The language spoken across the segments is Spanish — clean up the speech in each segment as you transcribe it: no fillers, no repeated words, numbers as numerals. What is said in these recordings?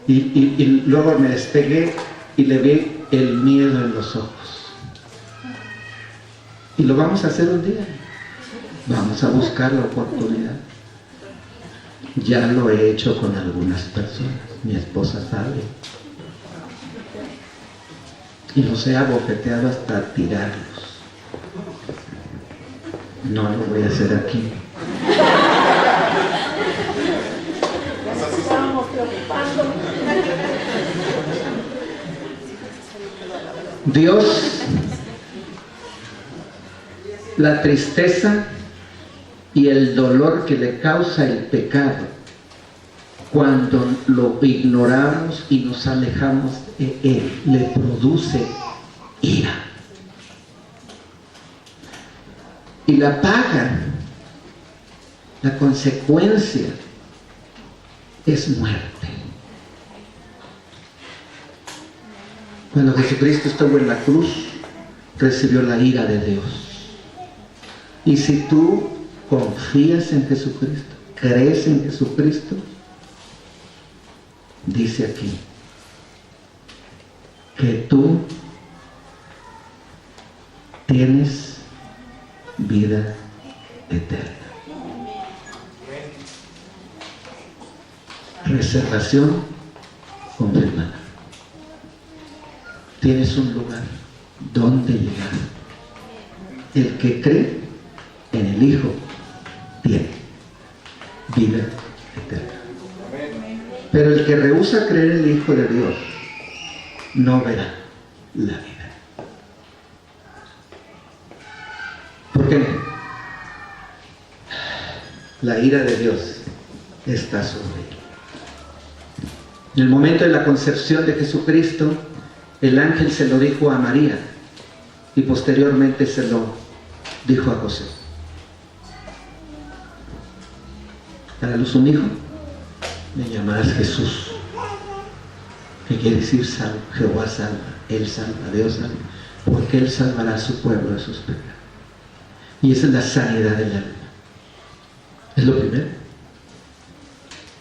Y luego me despegué y le vi el miedo en los ojos. Y lo vamos a hacer un día. Vamos a buscar la oportunidad. Ya lo he hecho con algunas personas. Mi esposa sabe. Y los he abofeteado hasta tirarlos. No lo voy a hacer aquí. Dios, la tristeza y el dolor que le causa el pecado cuando lo ignoramos y nos alejamos de Él, le produce ira. Y la paga, la consecuencia, es muerte. Cuando Jesucristo estuvo en la cruz, recibió la ira de Dios. Y si tú confías en Jesucristo, crees en Jesucristo, dice aquí que tú tienes vida eterna. Reservación confirmada. Tienes un lugar donde llegar. El que cree en el Hijo tiene vida eterna. Pero el que rehúsa creer en el Hijo de Dios no verá la vida. ¿Por qué? La ira de Dios está sobre él. En el momento de la concepción de Jesucristo, el ángel se lo dijo a María y posteriormente se lo dijo a José. Para luz un hijo, me llamarás Jesús, que quiere decir salva. Jehová salva, Él salva, Dios salva, porque Él salvará a su pueblo de sus pecados. Y esa es la sanidad del alma. Es lo primero.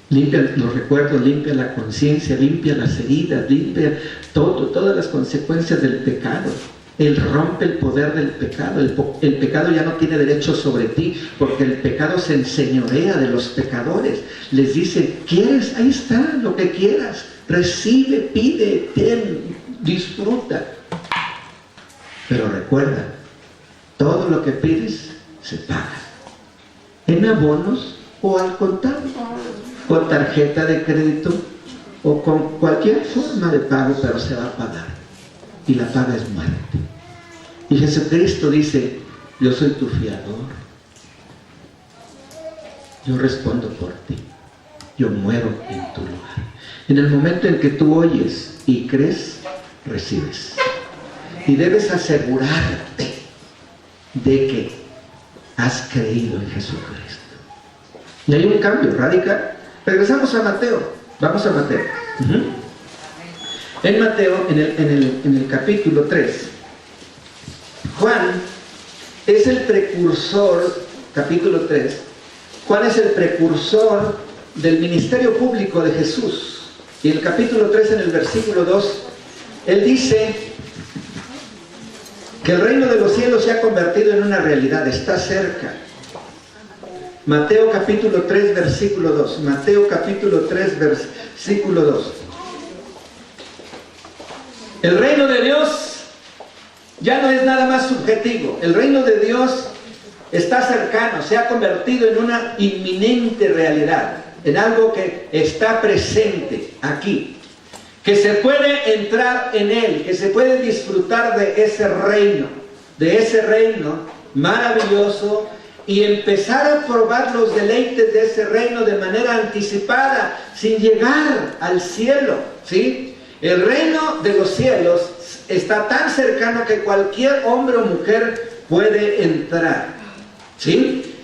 Limpia los recuerdos, limpia la conciencia, limpia las heridas, limpia todas las consecuencias del pecado. Él rompe el poder del pecado. El pecado ya no tiene derecho sobre ti, porque el pecado se enseñorea de los pecadores. Les dice, ¿quieres? Ahí está, lo que quieras. Recibe, pide, ten, disfruta. Pero recuerda, todo lo que pides se paga. En abonos o al contado, con tarjeta de crédito o con cualquier forma de pago, pero se va a pagar. Y la paga es muerte. Y Jesucristo dice, yo soy tu fiador. Yo respondo por ti. Yo muero en tu lugar. En el momento en que tú oyes y crees, recibes. Y debes asegurarte de que has creído en Jesucristo. Y hay un cambio radical. Regresamos a Mateo. Vamos a Mateo. En Mateo, en el capítulo 3, Juan es el precursor, capítulo 3, Juan es el precursor del ministerio público de Jesús. Y en el capítulo 3, en el versículo 2, él dice que el reino de los cielos se ha convertido en una realidad, está cerca. Mateo capítulo 3, versículo 2. Mateo capítulo 3, versículo 2. El reino de Dios ya no es nada más subjetivo. El reino de Dios está cercano, se ha convertido en una inminente realidad, en algo que está presente aquí, que se puede entrar en él, que se puede disfrutar de ese reino maravilloso, y empezar a probar los deleites de ese reino de manera anticipada, sin llegar al cielo, ¿sí? El reino de los cielos está tan cercano que cualquier hombre o mujer puede entrar, ¿sí?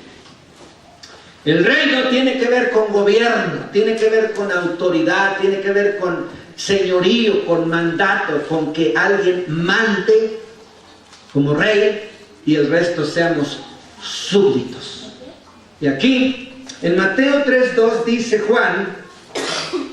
El reino tiene que ver con gobierno, tiene que ver con autoridad, tiene que ver con señorío, con mandato, con que alguien mande como rey y el resto seamos súbditos. Y aquí, en Mateo 3:2 dice Juan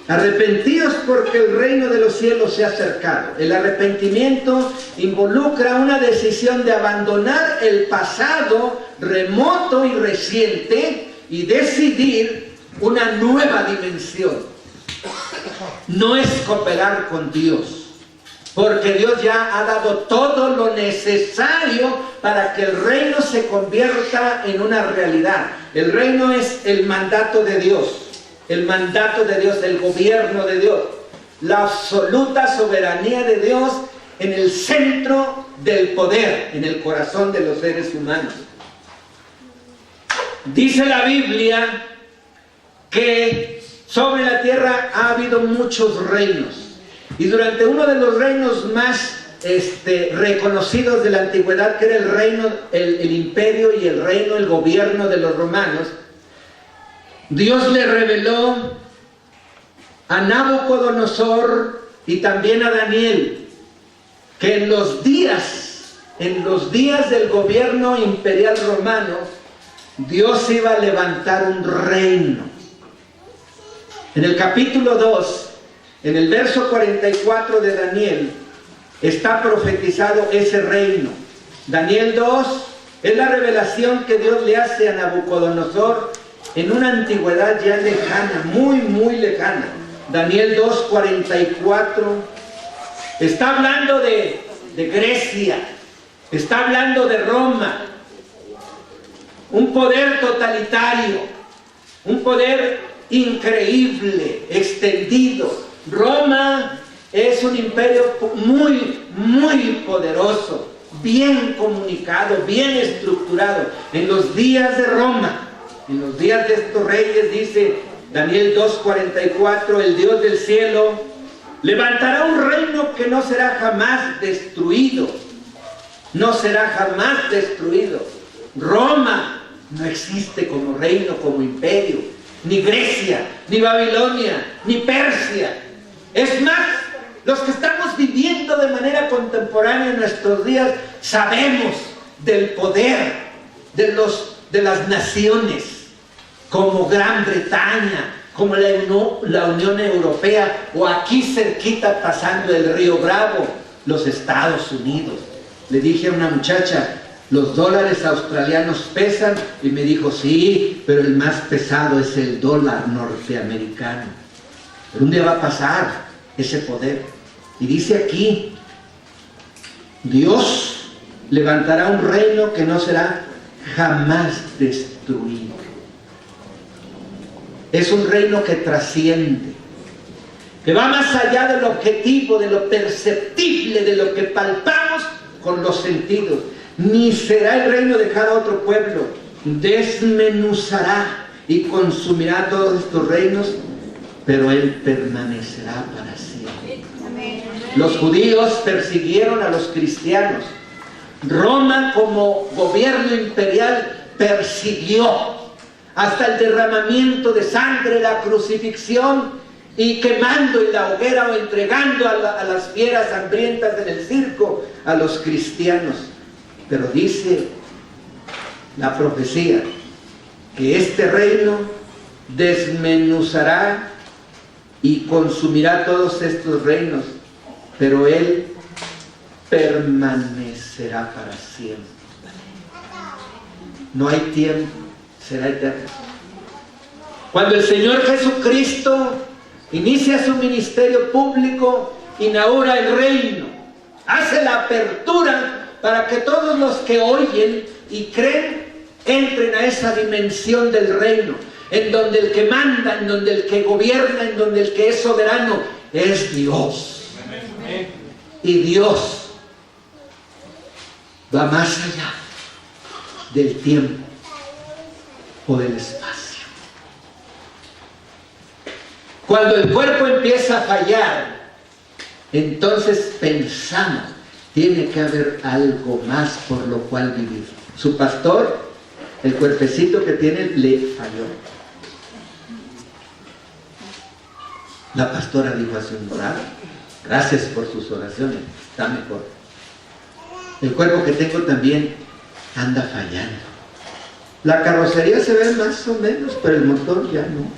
Arrepentíos porque el reino de los cielos se ha acercado. El arrepentimiento involucra una decisión de abandonar el pasado remoto y reciente y decidir una nueva dimensión. No es cooperar con Dios, porque Dios ya ha dado todo lo necesario para que el reino se convierta en una realidad. El reino es el mandato de Dios. El mandato de Dios, el gobierno de Dios, la absoluta soberanía de Dios en el centro del poder, en el corazón de los seres humanos. Dice la Biblia que sobre la tierra ha habido muchos reinos, y durante uno de los reinos más reconocidos de la antigüedad, que era el reino, el imperio y el reino, el gobierno de los romanos, Dios le reveló a Nabucodonosor y también a Daniel que en los días del gobierno imperial romano, Dios iba a levantar un reino. En el capítulo 2, en el verso 44 de Daniel, está profetizado ese reino. Daniel 2 es la revelación que Dios le hace a Nabucodonosor en una antigüedad ya lejana, muy, muy lejana. Daniel 2:44 está hablando de Grecia, está hablando de Roma, un poder totalitario, un poder increíble, extendido. Roma es un imperio muy, muy poderoso, bien comunicado, bien estructurado. En los días de Roma, en los días de estos reyes, dice Daniel 2:44, el Dios del cielo levantará un reino que no será jamás destruido. No será jamás destruido. Roma no existe como reino, como imperio. Ni Grecia, ni Babilonia, ni Persia. Es más, los que estamos viviendo de manera contemporánea en nuestros días sabemos del poder de las naciones, como Gran Bretaña, como la Unión Europea, o aquí cerquita pasando el río Bravo, los Estados Unidos. Le dije a una muchacha, los dólares australianos pesan, y me dijo, sí, pero el más pesado es el dólar norteamericano. Pero un día va a pasar ese poder. Y dice aquí, Dios levantará un reino que no será jamás destruido. Es un reino que trasciende, que va más allá del objetivo, de lo perceptible, de lo que palpamos con los sentidos. Ni será el reino dejado a otro pueblo. Desmenuzará y consumirá todos estos reinos, pero Él permanecerá para siempre. Los judíos persiguieron a los cristianos. Roma, como gobierno imperial, persiguió hasta el derramamiento de sangre, la crucifixión, y quemando en la hoguera o entregando a las fieras hambrientas en el circo a los cristianos. Pero dice la profecía que este reino desmenuzará y consumirá todos estos reinos, pero Él permanecerá para siempre. No hay tiempo, será eterno. Cuando el Señor Jesucristo inicia su ministerio público, inaugura el reino, hace la apertura para que todos los que oyen y creen entren a esa dimensión del reino, en donde el que manda, en donde el que gobierna, en donde el que es soberano es Dios. Y Dios va más allá del tiempo o del espacio. Cuando el cuerpo empieza a fallar, entonces pensamos, tiene que haber algo más por lo cual vivir. Su pastor, el cuerpecito que tiene, le falló. La pastora dijo hace un rato, gracias por sus oraciones, está mejor. El cuerpo que tengo también anda fallando. La carrocería se ve más o menos, pero el motor ya no.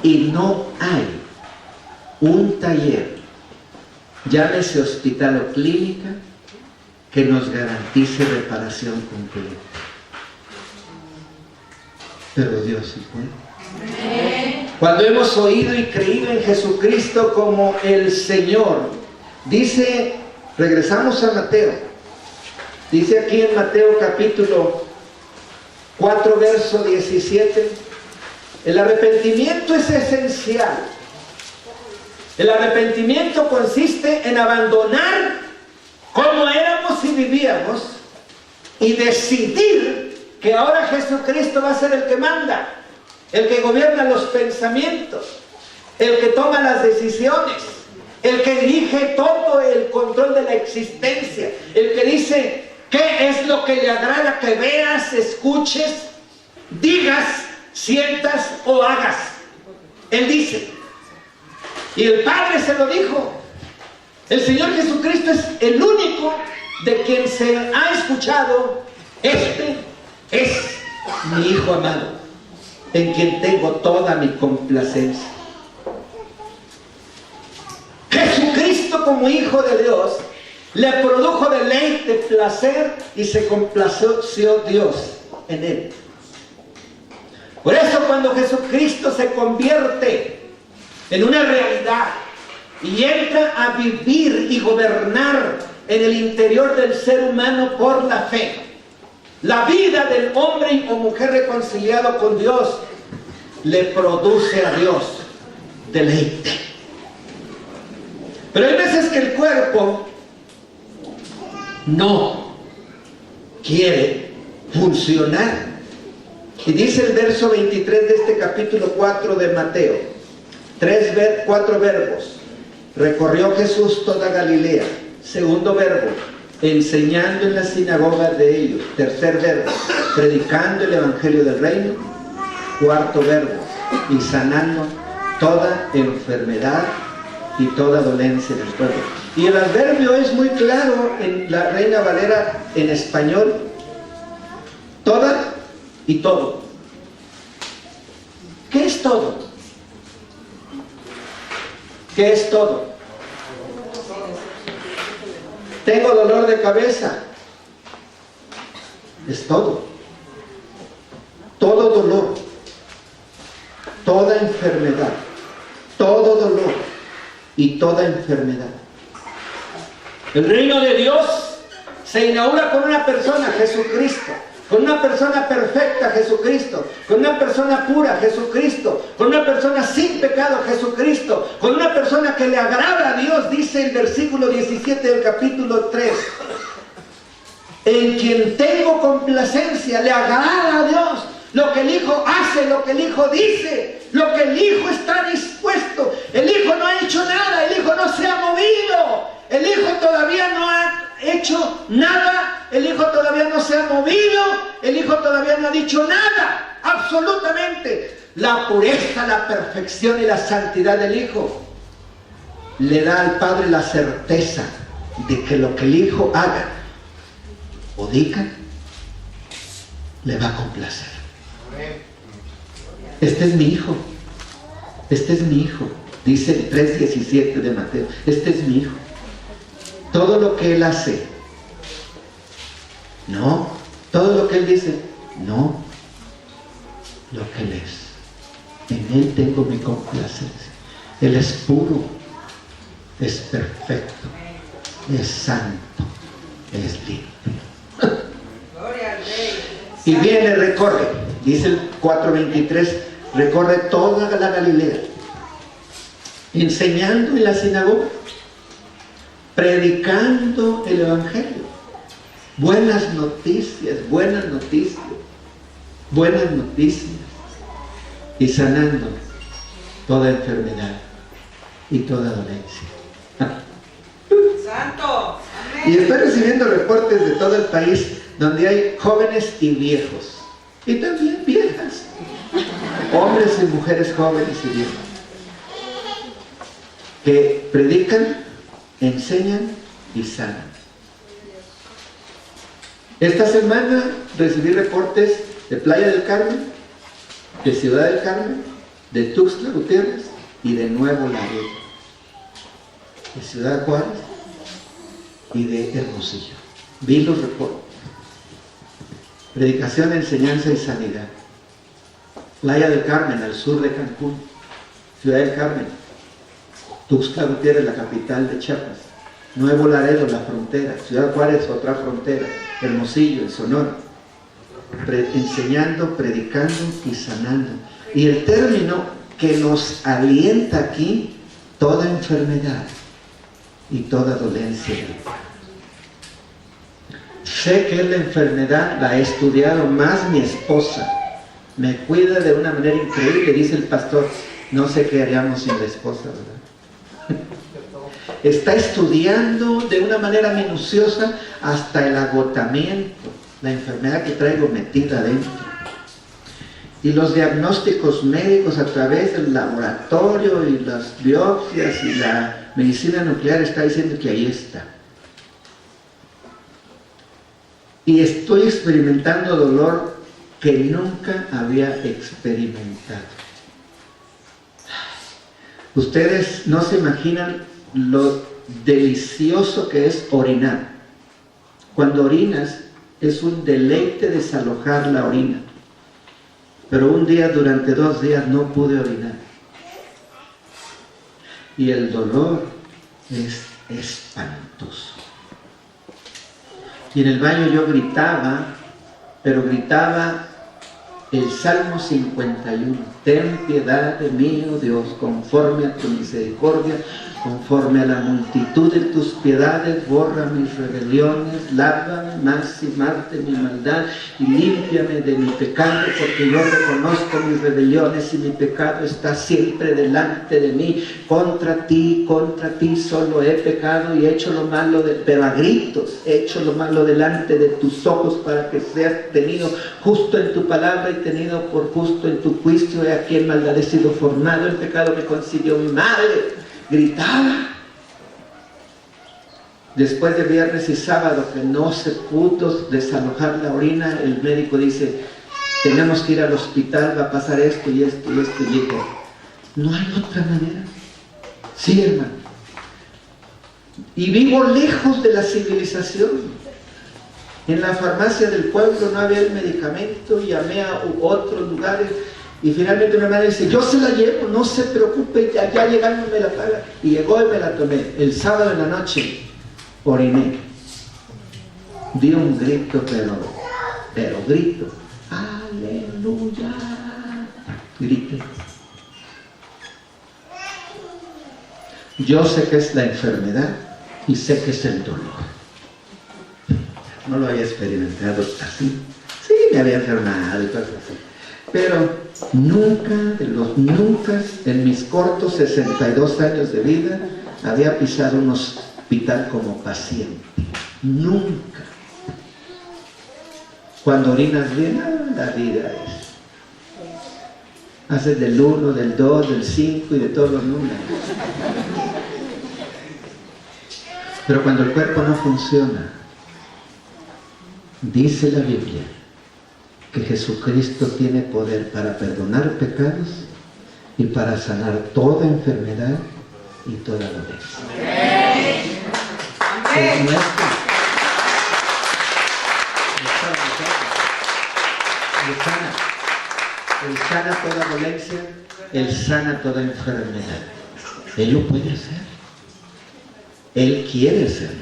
Y no hay un taller, llámese hospital o clínica, que nos garantice reparación completa. Pero Dios sí puede. Cuando hemos oído y creído en Jesucristo como el Señor, dice, regresamos a Mateo, dice aquí en Mateo capítulo 4, verso 17, el arrepentimiento es esencial. El arrepentimiento consiste en abandonar cómo éramos y vivíamos y decidir que ahora Jesucristo va a ser el que manda, el que gobierna los pensamientos, el que toma las decisiones, el que dirige todo el control de la existencia, el que dice qué es lo que le agrada que veas, escuches, digas, sientas o hagas. Él dice, y el Padre se lo dijo. El Señor Jesucristo es el único de quien se ha escuchado: este es mi Hijo amado, en quien tengo toda mi complacencia. Jesucristo, como Hijo de Dios, le produjo deleite, placer, y se complació Dios en él. Por eso, cuando Jesucristo se convierte en una realidad y entra a vivir y gobernar en el interior del ser humano por la fe, la vida del hombre o mujer reconciliado con Dios le produce a Dios deleite. Pero hay veces que el cuerpo no quiere funcionar. Y dice el verso 23 de este capítulo 4 de Mateo, 4 verbos. Recorrió Jesús toda Galilea. Segundo verbo, enseñando en las sinagogas de ellos. Tercer verbo, predicando el evangelio del reino. Cuarto verbo, y sanando toda enfermedad y toda dolencia del pueblo. Y el adverbio es muy claro en la Reina Valera en español: toda y todo. ¿Qué es todo? ¿Qué es todo? Tengo dolor de cabeza. Es todo. Todo dolor, toda enfermedad, todo dolor y toda enfermedad. El reino de Dios se inaugura con una persona, Jesucristo. Con una persona perfecta, Jesucristo. Con una persona pura, Jesucristo. Con una persona sin pecado, Jesucristo. Con una persona que le agrada a Dios, dice el versículo 17 del capítulo 3. En quien tengo complacencia, le agrada a Dios. Lo que el Hijo hace, lo que el Hijo dice, lo que el Hijo está dispuesto. El Hijo no ha hecho nada, el Hijo no se ha movido. El Hijo todavía no ha hecho nada, el Hijo todavía no se ha movido, el Hijo todavía no ha dicho nada, absolutamente. La pureza, la perfección y la santidad del Hijo le da al Padre la certeza de que lo que el Hijo haga o diga le va a complacer. Este es mi Hijo, este es mi Hijo, dice el 3:17 de Mateo. Este es mi Hijo. Todo lo que Él hace, no. Todo lo que Él dice, no. Lo que Él es, en Él tengo mi complacencia. Él es puro, es perfecto, es santo, es limpio. Y viene, recorre, dice el 4:23, recorre toda la Galilea, enseñando en la sinagoga, predicando el evangelio. Buenas noticias, buenas noticias, buenas noticias. Y sanando toda enfermedad y toda dolencia. Santo. Y estoy recibiendo reportes de todo el país donde hay jóvenes y viejos. Y también viejas. Hombres y mujeres jóvenes y viejos. Que predican, enseñan y sanan. Esta semana recibí reportes de Playa del Carmen, de Ciudad del Carmen, de Tuxtla Gutiérrez y de Nuevo Laredo, de Ciudad Juárez y de Hermosillo. Vi los reportes. Predicación, enseñanza y sanidad. Playa del Carmen, al sur de Cancún. Ciudad del Carmen. Tuxtla Gutiérrez, la capital de Chiapas. Nuevo Laredo, la frontera. Ciudad Juárez, otra frontera. Hermosillo, en Sonora. Enseñando, predicando y sanando. Y el término que nos alienta aquí: toda enfermedad y toda dolencia. Sé que la enfermedad la he estudiado más mi esposa. Me cuida de una manera increíble, dice el pastor. No sé qué haríamos sin la esposa, ¿verdad? Está estudiando de una manera minuciosa hasta el agotamiento la enfermedad que traigo metida adentro. Y los diagnósticos médicos a través del laboratorio y las biopsias y la medicina nuclear está diciendo que ahí está. Y estoy experimentando dolor que nunca había experimentado. Ustedes no se imaginan lo delicioso que es orinar. Cuando orinas es un deleite desalojar la orina. Pero un día, durante 2 días, no pude orinar. Y el dolor es espantoso. Y en el baño yo gritaba, pero gritaba el Salmo 51. Ten piedad de mí, oh Dios, conforme a tu misericordia, conforme a la multitud de tus piedades, borra mis rebeliones, lávame más y más de mi maldad y límpiame de mi pecado, porque yo reconozco mis rebeliones y mi pecado está siempre delante de mí. Contra ti solo he pecado y he hecho lo malo, pero a gritos he hecho lo malo delante de tus ojos, para que seas tenido justo en tu palabra y tenido por justo en tu juicio. He aquí en maldad he sido formado, el pecado me concibió mi madre. Gritaba. Después de viernes y sábado que no se pudo desalojar la orina, el médico dice: tenemos que ir al hospital, va a pasar esto y esto y esto. Y dijo: no hay otra manera. Sí, hermano. Y vivo lejos de la civilización. En la farmacia del pueblo no había el medicamento, llamé a otros lugares. Y finalmente mi hermana dice: yo se la llevo, no se preocupe, ya llegando me la paga. Y llegó y me la tomé. El sábado en la noche oriné. Di un grito, pero grito. ¡Aleluya! Grité. Yo sé que es la enfermedad y sé que es el dolor. No lo había experimentado así. Sí, me había enfermado y cosas así. Pero nunca, en mis cortos 62 años de vida, había pisado un hospital como paciente. Nunca. Cuando orinas bien, la vida es. Haces del 1, del 2, del 5 y de todos los números. Pero cuando el cuerpo no funciona, dice la Biblia que Jesucristo tiene poder para perdonar pecados y para sanar toda enfermedad y toda dolencia. Amén. Es nuestro. Él sana toda dolencia, Él sana toda enfermedad. Él lo puede hacer. Él quiere hacerlo.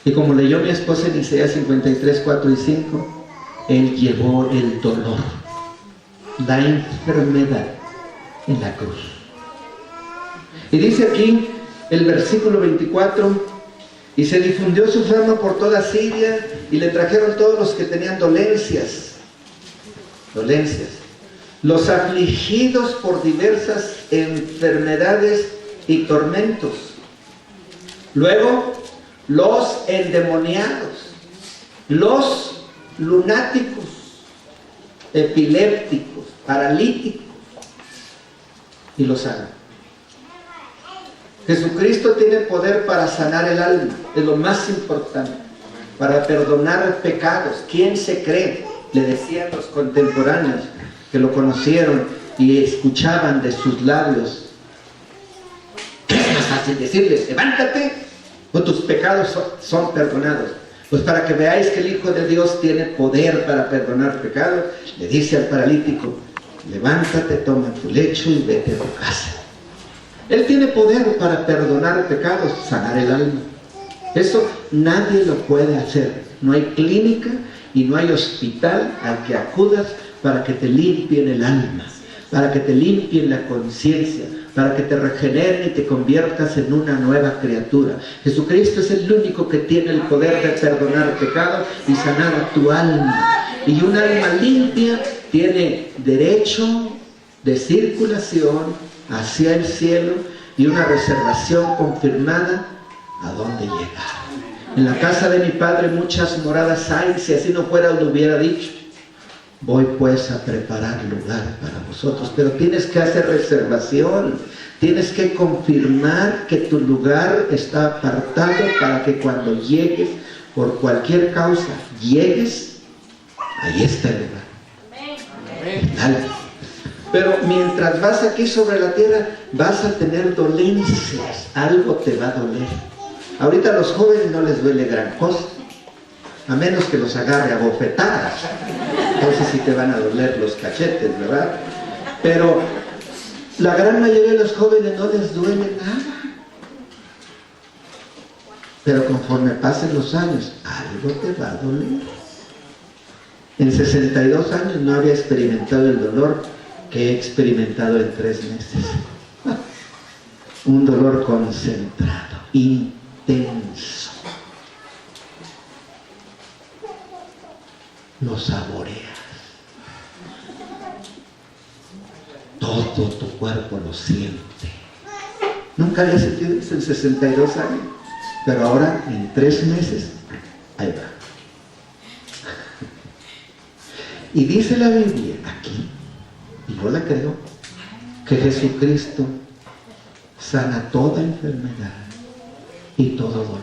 Y como leyó mi esposa en Isaías 53, 4 y 5, Él llevó el dolor, la enfermedad en la cruz. Y dice aquí el versículo 24: y se difundió su fama por toda Siria, y le trajeron todos los que tenían dolencias, los afligidos por diversas enfermedades y tormentos. Luego, los endemoniados, los lunáticos, epilépticos, paralíticos, y los sanan. Jesucristo tiene poder para sanar el alma, es lo más importante, para perdonar pecados. ¿Quién se cree? Le decían los contemporáneos que lo conocieron, y escuchaban de sus labios. ¿Qué es más fácil decirles? Levántate, o tus pecados son perdonados. Pues para que veáis que el Hijo de Dios tiene poder para perdonar pecados, le dice al paralítico, levántate, toma tu lecho y vete a tu casa. Él tiene poder para perdonar pecados, sanar el alma. Eso nadie lo puede hacer. No hay clínica y no hay hospital al que acudas para que te limpien el alma, para que te limpien la conciencia, para que te regeneren y te conviertas en una nueva criatura. Jesucristo es el único que tiene el poder de perdonar pecados y sanar tu alma. Y un alma limpia tiene derecho de circulación hacia el cielo y una reservación confirmada a dónde llegar. En la casa de mi Padre muchas moradas hay, si así no fuera lo hubiera dicho. Voy pues a preparar lugar para vosotros, pero tienes que hacer reservación, tienes que confirmar que tu lugar está apartado para que cuando llegues, por cualquier causa, llegues, ahí está el lugar. Dale. Pero mientras vas aquí sobre la tierra, vas a tener dolencias, algo te va a doler. Ahorita a los jóvenes no les duele gran cosa, a menos que los agarre a bofetadas. Entonces sí te van a doler los cachetes, ¿verdad? Pero la gran mayoría de los jóvenes no les duele nada. Pero conforme pasen los años, algo te va a doler. En 62 años no había experimentado el dolor que he experimentado en 3 meses. Un dolor concentrado, intenso. Lo saboreas. Todo tu cuerpo lo siente. Nunca había sentido eso en 62 años. Pero ahora, en 3 meses, ahí va. Y dice la Biblia aquí, y yo la creo, que Jesucristo sana toda enfermedad y todo dolor.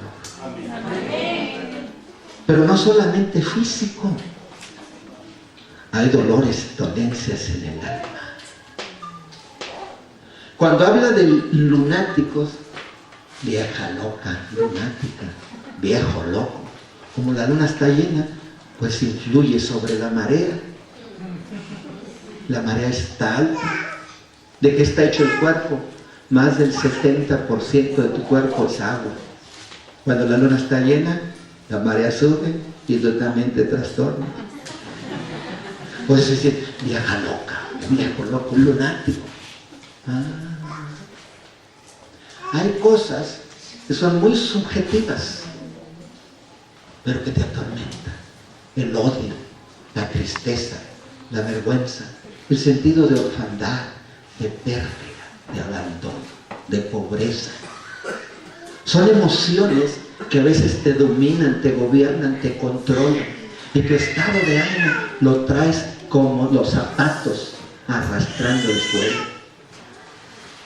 Pero no solamente físico. Hay dolores, dolencias en el alma. Cuando habla de lunáticos, vieja loca, lunática, viejo loco, como la luna está llena, pues influye sobre la marea. La marea está alta. ¿De qué está hecho el cuerpo? Más del 70% de tu cuerpo es agua. Cuando la luna está llena, la marea sube y tú también te trastornas. Puedes decir, vieja loca, viejo loco, lunático. Hay cosas que son muy subjetivas, pero que te atormentan. El odio, la tristeza, la vergüenza, el sentido de orfandad, de pérdida, de abandono, de pobreza. Son emociones que a veces te dominan, te gobiernan, te controlan. Y tu estado de ánimo lo traes como los zapatos arrastrando el suelo.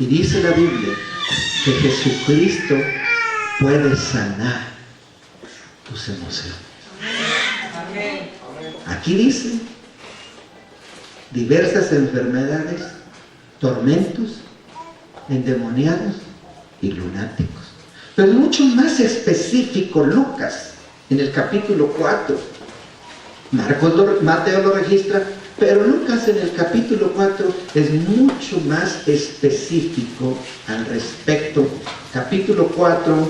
Y dice la Biblia que Jesucristo puede sanar tus emociones. Aquí dice diversas enfermedades, tormentos, endemoniados y lunáticos. Pero es mucho más específico Lucas en el capítulo 4. Mateo lo registra, pero Lucas en el capítulo 4 es mucho más específico al respecto. Capítulo 4,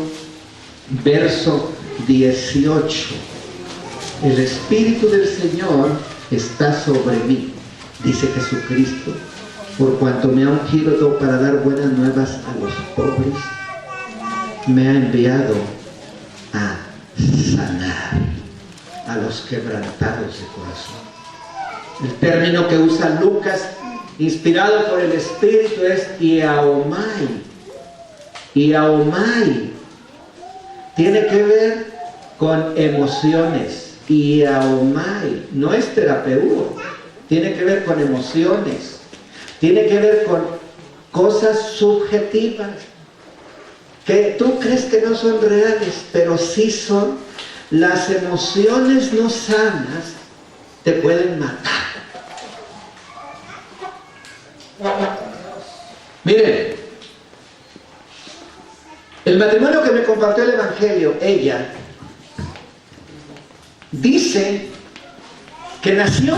verso 18. El Espíritu del Señor está sobre mí, dice Jesucristo, por cuanto me ha ungido para dar buenas nuevas a los pobres. Me ha enviado a sanar a los quebrantados de corazón. El término que usa Lucas, inspirado por el Espíritu, es iaomai. Iaomai tiene que ver con emociones. Iaomai no es terapeuta, tiene que ver con emociones, tiene que ver con cosas subjetivas que tú crees que no son reales, pero sí son. Las emociones no sanas te pueden matar. Miren, el matrimonio que me compartió el Evangelio, ella dice que nació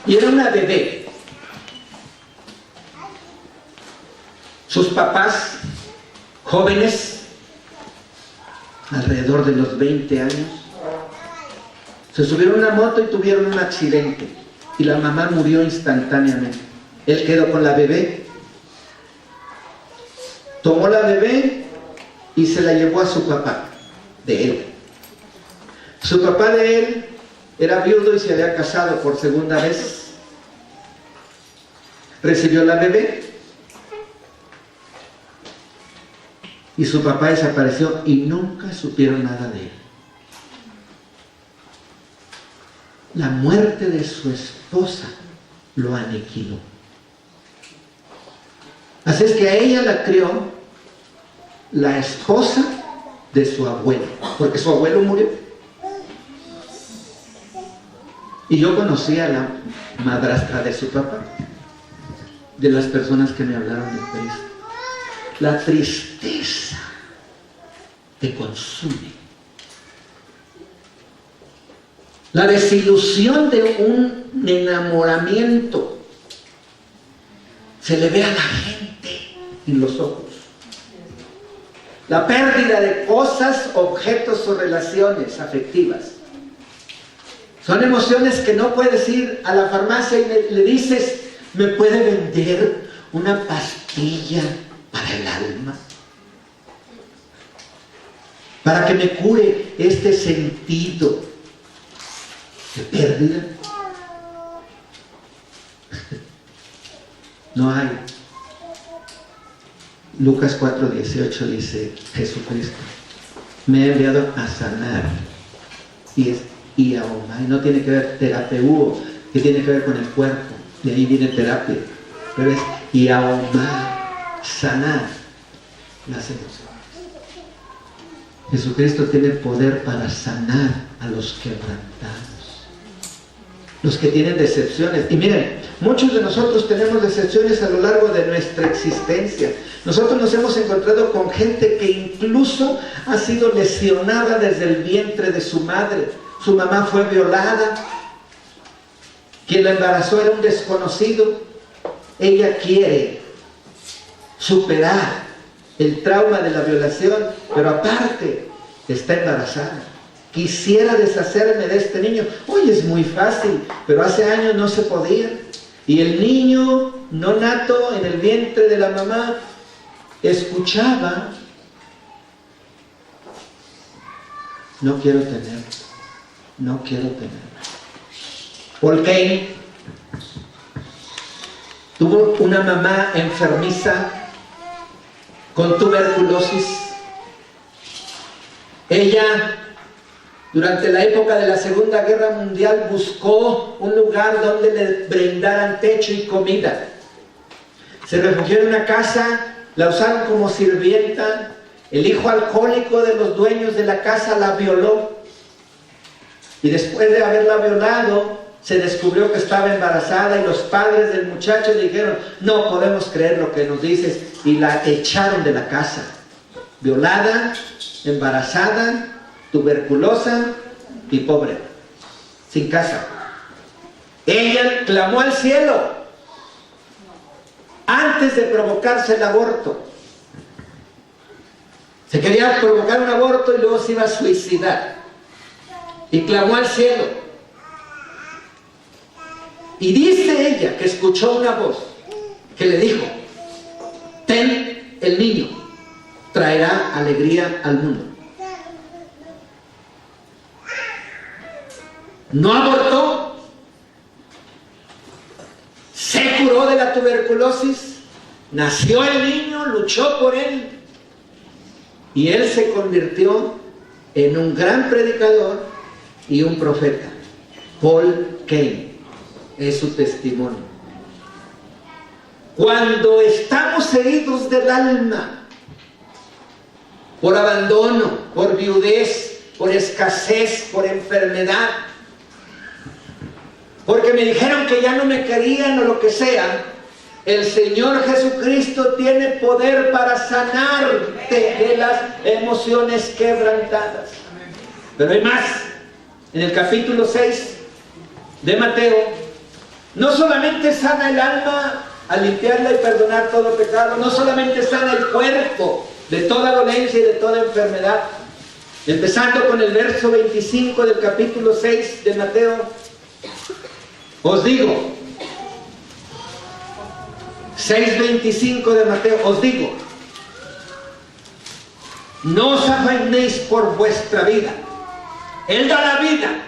y era una bebé. Sus papás, jóvenes, alrededor de los 20 años, se subieron a una moto y tuvieron un accidente y la mamá murió instantáneamente. Él quedó con la bebé, tomó la bebé y se la llevó a su papá de él. Su papá de él era viudo y se había casado por segunda vez. Recibió la bebé y su papá desapareció y nunca supieron nada de él. La muerte de su esposa lo aniquiló. Así es que a ella la crió la esposa de su abuelo, porque su abuelo murió. Y yo conocí a la madrastra de su papá, de las personas que me hablaron de Cristo. La tristeza te consume. La desilusión de un enamoramiento se le ve a la gente en los ojos. La pérdida de cosas, objetos o relaciones afectivas. Son emociones que no puedes ir a la farmacia y le dices, ¿me puede vender una pastilla para el alma? Para que me cure este sentido de pérdida. No hay. Lucas 4:18 dice Jesucristo, me ha enviado a sanar. Y es iaoma, y no tiene que ver terapeuo, que tiene que ver con el cuerpo. De ahí viene terapia. Pero es iaoma, sanar las emociones. Jesucristo tiene poder para sanar a los quebrantados, los que tienen decepciones. Y miren, muchos de nosotros tenemos decepciones a lo largo de nuestra existencia. Nosotros nos hemos encontrado con gente que incluso ha sido lesionada desde el vientre de su madre. Su mamá fue violada. Quien la embarazó era un desconocido. Ella quiere superar el trauma de la violación, pero aparte está embarazada. Quisiera deshacerme de este niño. Hoy es muy fácil, pero hace años no se podía. Y el niño no nato en el vientre de la mamá escuchaba, no quiero tener, no quiero tener. Paul Cain tuvo una mamá enfermiza con tuberculosis. Ella, durante la época de la Segunda Guerra Mundial, buscó un lugar donde le brindaran techo y comida. Se refugió en una casa, la usaron como sirvienta. El hijo alcohólico de los dueños de la casa la violó. Y después de haberla violado, se descubrió que estaba embarazada y los padres del muchacho le dijeron, no podemos creer lo que nos dices, y la echaron de la casa. Violada, embarazada, tuberculosa y pobre, sin casa. Ella clamó al cielo antes de provocarse el aborto. Se quería provocar un aborto y luego se iba a suicidar. Y clamó al cielo. Y dice ella que escuchó una voz que le dijo, ten el niño, traerá alegría al mundo. No abortó, se curó de la tuberculosis, nació el niño, luchó por él y él se convirtió en un gran predicador y un profeta. Paul Cain es su testimonio. Cuando estamos heridos del alma por abandono, por viudez, por escasez, por enfermedad, porque me dijeron que ya no me querían o lo que sea. El Señor Jesucristo tiene poder para sanarte de las emociones quebrantadas. Pero hay más. En el capítulo 6 de Mateo, no solamente sana el alma al limpiarla y perdonar todo pecado, no solamente sana el cuerpo de toda dolencia y de toda enfermedad. Empezando con el verso 25 del capítulo 6 de Mateo, os digo, 6:25 de Mateo, os digo, no os afanéis por vuestra vida. Él da la vida,